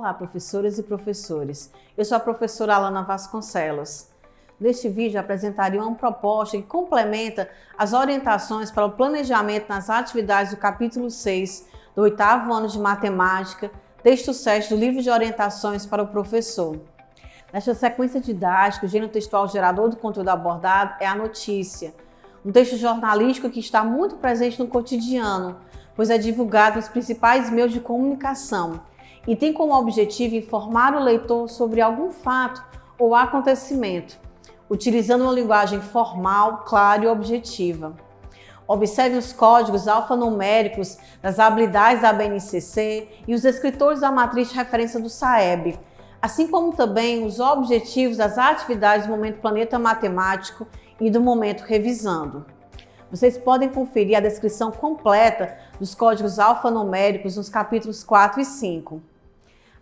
Olá, professoras e professores. Eu sou a professora Alana Vasconcelos. Neste vídeo apresentaria uma proposta que complementa as orientações para o planejamento nas atividades do capítulo 6 do 8º ano de matemática, texto 7 do livro de orientações para o professor. Nesta sequência didática, o gênero textual gerador do conteúdo abordado é a notícia, um texto jornalístico que está muito presente no cotidiano, pois é divulgado nos principais meios de comunicação e tem como objetivo informar o leitor sobre algum fato ou acontecimento, utilizando uma linguagem formal, clara e objetiva. Observe os códigos alfanuméricos das habilidades da BNCC e os descritores da matriz de referência do SAEB, assim como também os objetivos das atividades do Momento Planeta Matemático e do Momento Revisando. Vocês podem conferir a descrição completa dos códigos alfanuméricos nos capítulos 4 e 5.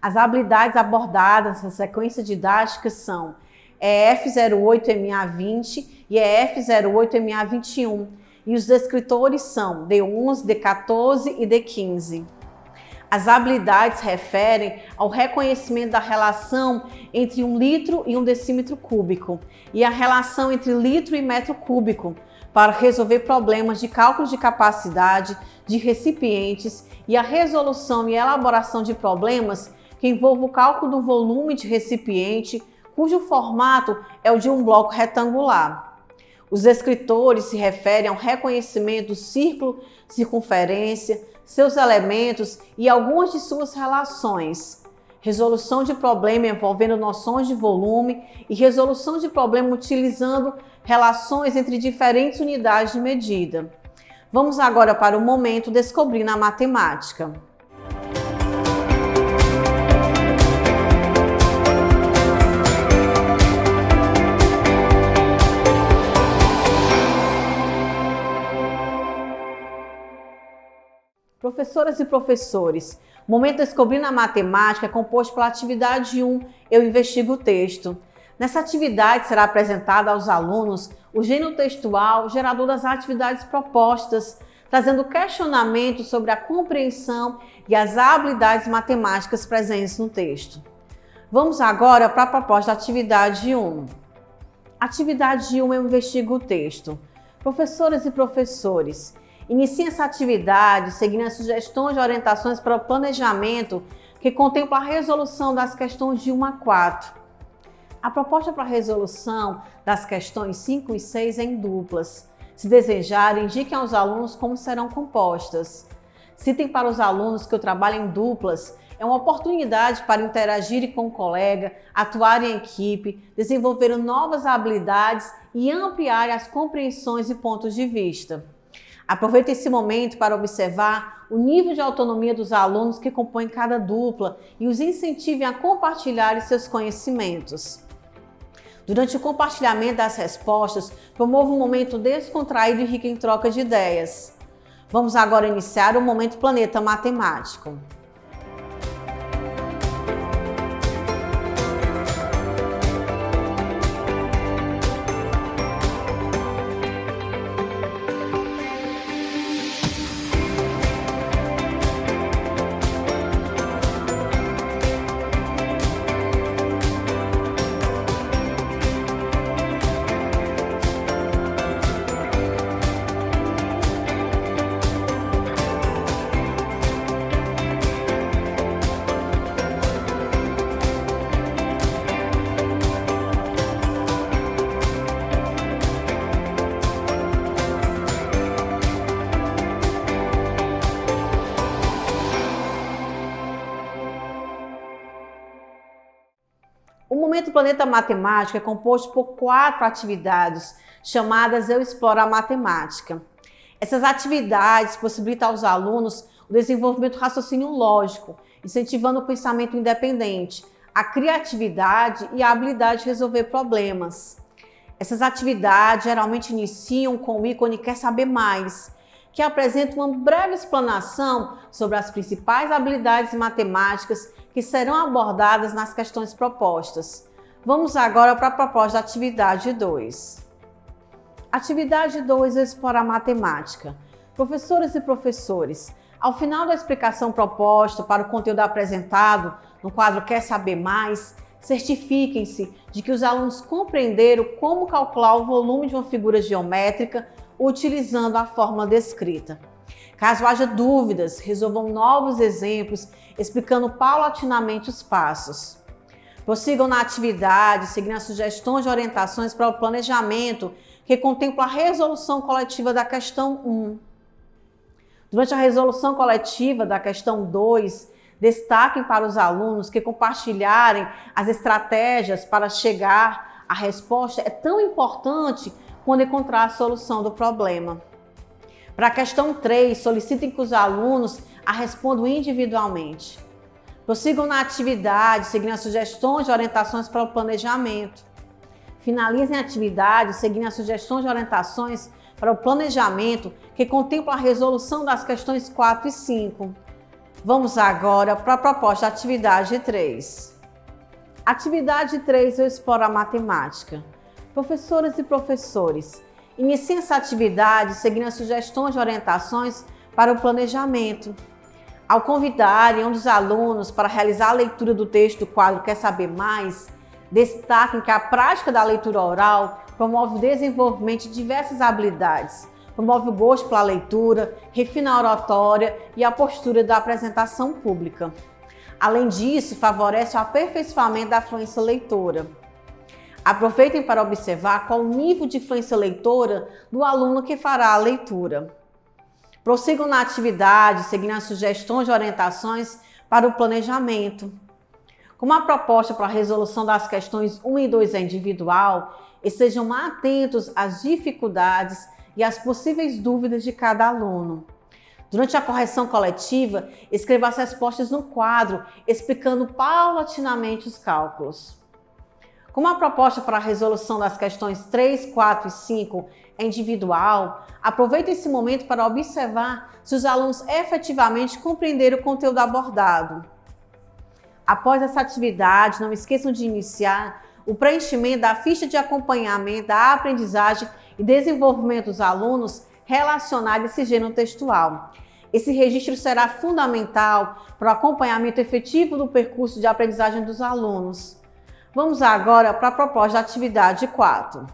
As habilidades abordadas nessa sequência didática são EF08MA20 e EF08MA21, e os descritores são D11, D14 e D15. As habilidades referem ao reconhecimento da relação entre 1 litro e 1 decímetro cúbico e a relação entre litro e metro cúbico para resolver problemas de cálculo de capacidade de recipientes e a resolução e elaboração de problemas que envolvam o cálculo do volume de recipiente, cujo formato é o de um bloco retangular. Os descritores se referem ao reconhecimento do círculo, circunferência, seus elementos e algumas de suas relações. Resolução de problema envolvendo noções de volume e resolução de problema utilizando relações entre diferentes unidades de medida. Vamos agora para o momento Descobrindo a Matemática. Professoras e professores, o Momento Descobrindo a Matemática é composto pela atividade 1, Eu Investigo o Texto. Nessa atividade será apresentado aos alunos o gênero textual gerador das atividades propostas, trazendo questionamentos sobre a compreensão e as habilidades matemáticas presentes no texto. Vamos agora para a proposta da atividade 1. Atividade 1, Eu Investigo o Texto. Professoras e professores, iniciem essa atividade seguindo as sugestões de orientações para o planejamento que contempla a resolução das questões de 1 a 4. A proposta para a resolução das questões 5 e 6 é em duplas. Se desejarem, indiquem aos alunos como serão compostas. Citem para os alunos que o trabalho em duplas é uma oportunidade para interagirem com o colega, atuarem em equipe, desenvolverem novas habilidades e ampliarem as compreensões e pontos de vista. Aproveite esse momento para observar o nível de autonomia dos alunos que compõem cada dupla e os incentivem a compartilhar seus conhecimentos. Durante o compartilhamento das respostas, promova um momento descontraído e rico em troca de ideias. Vamos agora iniciar o Momento Planeta Matemático. O Momento Planeta Matemática é composto por 4 atividades, chamadas Eu Exploro a Matemática. Essas atividades possibilitam aos alunos o desenvolvimento do raciocínio lógico, incentivando o pensamento independente, a criatividade e a habilidade de resolver problemas. Essas atividades geralmente iniciam com o ícone Quer Saber Mais, que apresenta uma breve explanação sobre as principais habilidades matemáticas que serão abordadas nas questões propostas. Vamos agora para a proposta da atividade 2. Atividade 2, Eu Exploro a Matemática. Professoras e professores, ao final da explicação proposta para o conteúdo apresentado, no quadro Quer Saber Mais, certifiquem-se de que os alunos compreenderam como calcular o volume de uma figura geométrica utilizando a fórmula descrita. Caso haja dúvidas, resolvam novos exemplos explicando paulatinamente os passos. Prossigam na atividade, seguindo as sugestões de orientações para o planejamento, que contempla a resolução coletiva da questão 1. Durante a resolução coletiva da questão 2, destaquem para os alunos que compartilharem as estratégias para chegar à resposta é tão importante quando encontrar a solução do problema. Para a questão 3, solicitem que os alunos a respondam individualmente. Prossigam na atividade, seguindo as sugestões de orientações para o planejamento. Finalizem a atividade, seguindo as sugestões de orientações para o planejamento, que contempla a resolução das questões 4 e 5. Vamos agora para a proposta da atividade 3. Atividade 3, eu exploro a matemática. Professoras e professores, iniciem essa atividade seguindo as sugestões de orientações para o planejamento. Ao convidarem um dos alunos para realizar a leitura do texto do quadro Quer Saber Mais, destaquem que a prática da leitura oral promove o desenvolvimento de diversas habilidades, promove o gosto pela leitura, refina a oratória e a postura da apresentação pública. Além disso, favorece o aperfeiçoamento da fluência leitora. Aproveitem para observar qual o nível de fluência leitora do aluno que fará a leitura. Prossigam na atividade, seguindo as sugestões de orientações para o planejamento. Como a proposta para a resolução das questões 1 e 2 é individual, estejam atentos às dificuldades e às possíveis dúvidas de cada aluno. Durante a correção coletiva, escreva as respostas no quadro, explicando paulatinamente os cálculos. Como a proposta para a resolução das questões 3, 4 e 5 é individual, aproveite esse momento para observar se os alunos efetivamente compreenderam o conteúdo abordado. Após essa atividade, não esqueçam de iniciar o preenchimento da ficha de acompanhamento da aprendizagem e desenvolvimento dos alunos relacionada a esse gênero textual. Esse registro será fundamental para o acompanhamento efetivo do percurso de aprendizagem dos alunos. Vamos agora para a proposta da atividade 4.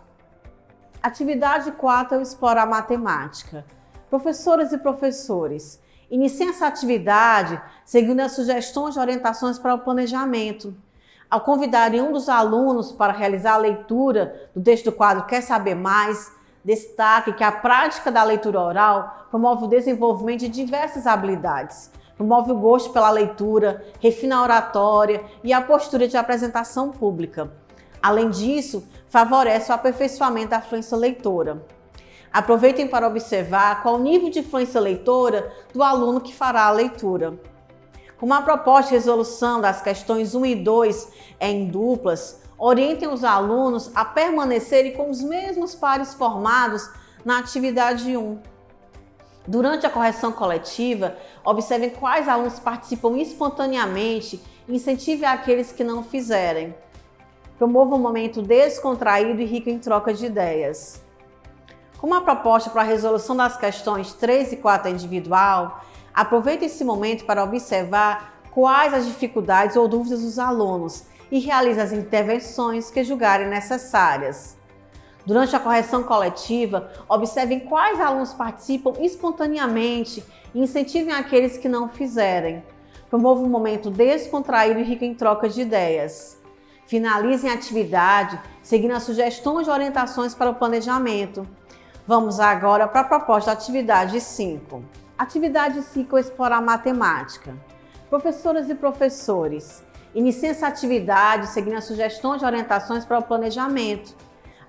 Atividade 4 é explorar a matemática. Professoras e professores, iniciem essa atividade seguindo as sugestões de orientações para o planejamento. Ao convidarem um dos alunos para realizar a leitura do texto do quadro Quer Saber Mais, destaque que a prática da leitura oral promove o desenvolvimento de diversas habilidades, promove o gosto pela leitura, refina a oratória e a postura de apresentação pública. Além disso, favorece o aperfeiçoamento da fluência leitora. Aproveitem para observar qual o nível de fluência leitora do aluno que fará a leitura. Como a proposta de resolução das questões 1 e 2 é em duplas, orientem os alunos a permanecerem com os mesmos pares formados na atividade 1. Durante a correção coletiva, observem quais alunos participam espontaneamente e incentivem aqueles que não fizerem. Promova um momento descontraído e rico em troca de ideias. Como a proposta para a resolução das questões 3 e 4 é individual, aproveite esse momento para observar quais as dificuldades ou dúvidas dos alunos e realize as intervenções que julgarem necessárias. Durante a correção coletiva, observem quais alunos participam espontaneamente e incentivem aqueles que não fizerem. Promova um momento descontraído e rico em troca de ideias. Finalizem a atividade seguindo as sugestões de orientações para o planejamento. Vamos agora para a proposta da atividade 5. Atividade 5 é explorar matemática. Professoras e professores, iniciem essa atividade seguindo as sugestões de orientações para o planejamento.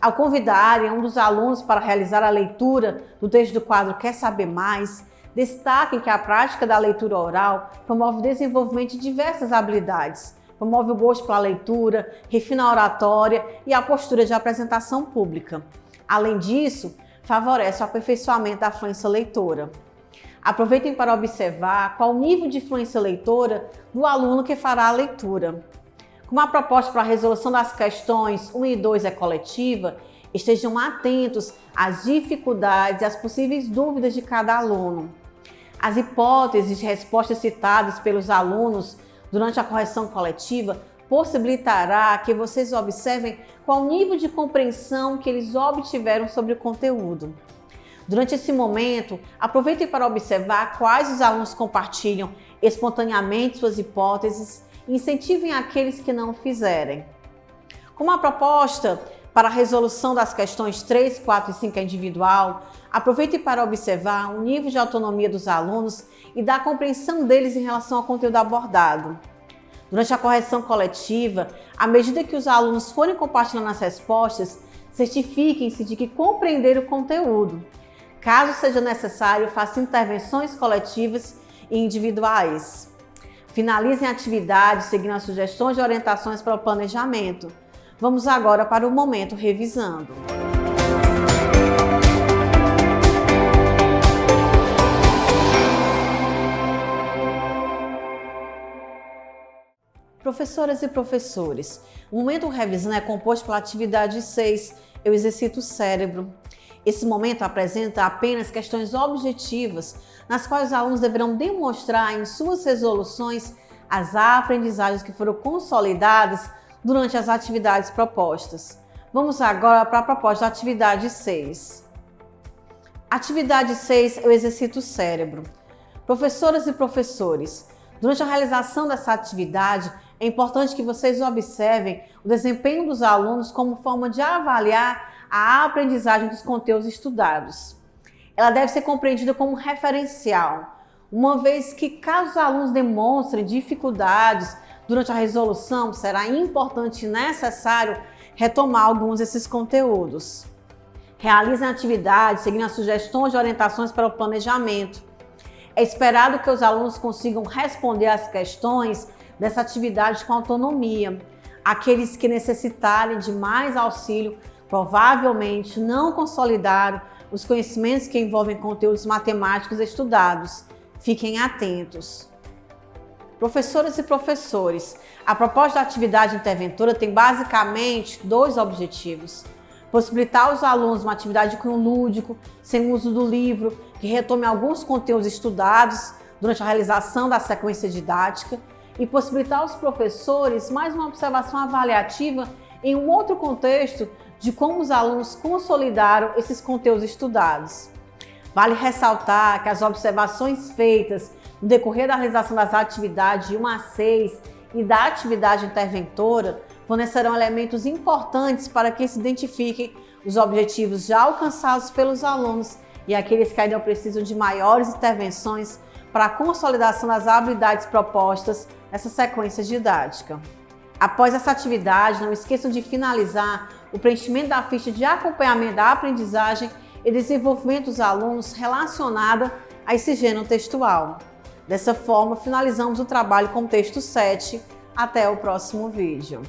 Ao convidarem um dos alunos para realizar a leitura do texto do quadro Quer Saber Mais, destaquem que a prática da leitura oral promove o desenvolvimento de diversas habilidades, promove o gosto pela leitura, refina a oratória e a postura de apresentação pública. Além disso, favorece o aperfeiçoamento da fluência leitora. Aproveitem para observar qual o nível de fluência leitora do aluno que fará a leitura. Como a proposta para a resolução das questões 1 e 2 é coletiva, estejam atentos às dificuldades e às possíveis dúvidas de cada aluno. As hipóteses de respostas citadas pelos alunos durante a correção coletiva possibilitará que vocês observem qual o nível de compreensão que eles obtiveram sobre o conteúdo. Durante esse momento, aproveitem para observar quais os alunos compartilham espontaneamente suas hipóteses e incentivem aqueles que não o fizerem. Como a proposta para a resolução das questões 3, 4 e 5 é individual, aproveite para observar o nível de autonomia dos alunos e da compreensão deles em relação ao conteúdo abordado. Durante a correção coletiva, à medida que os alunos forem compartilhando as respostas, certifiquem-se de que compreenderam o conteúdo. Caso seja necessário, façam intervenções coletivas e individuais. Finalizem a atividade seguindo as sugestões e orientações para o planejamento. Vamos agora para o momento revisando. Professoras e professores, o momento revisando é composto pela atividade 6, eu exercito o cérebro. Esse momento apresenta apenas questões objetivas, nas quais os alunos deverão demonstrar em suas resoluções as aprendizagens que foram consolidadas durante as atividades propostas. Vamos agora para a proposta da atividade 6. Atividade 6, eu exercito o cérebro. Professoras e professores, durante a realização dessa atividade, é importante que vocês observem o desempenho dos alunos como forma de avaliar a aprendizagem dos conteúdos estudados. Ela deve ser compreendida como referencial, uma vez que, caso os alunos demonstrem dificuldades durante a resolução, será importante e necessário retomar alguns desses conteúdos. Realizem a atividade seguindo as sugestões e orientações para o planejamento. É esperado que os alunos consigam responder às questões dessa atividade com autonomia. Aqueles que necessitarem de mais auxílio provavelmente não consolidaram os conhecimentos que envolvem conteúdos matemáticos estudados. Fiquem atentos. Professoras e professores, a proposta da atividade interventora tem basicamente 2 objetivos. Possibilitar aos alunos uma atividade de cunho lúdico, sem uso do livro, que retome alguns conteúdos estudados durante a realização da sequência didática, e possibilitar aos professores mais uma observação avaliativa em um outro contexto de como os alunos consolidaram esses conteúdos estudados. Vale ressaltar que as observações feitas no decorrer da realização das atividades de 1 a 6 e da atividade interventora fornecerão elementos importantes para que se identifiquem os objetivos já alcançados pelos alunos e aqueles que ainda precisam de maiores intervenções para a consolidação das habilidades propostas nessa sequência didática. Após essa atividade, não esqueçam de finalizar o preenchimento da ficha de acompanhamento da aprendizagem e desenvolvimento dos alunos relacionada a esse gênero textual. Dessa forma, finalizamos o trabalho com o texto 7. Até o próximo vídeo.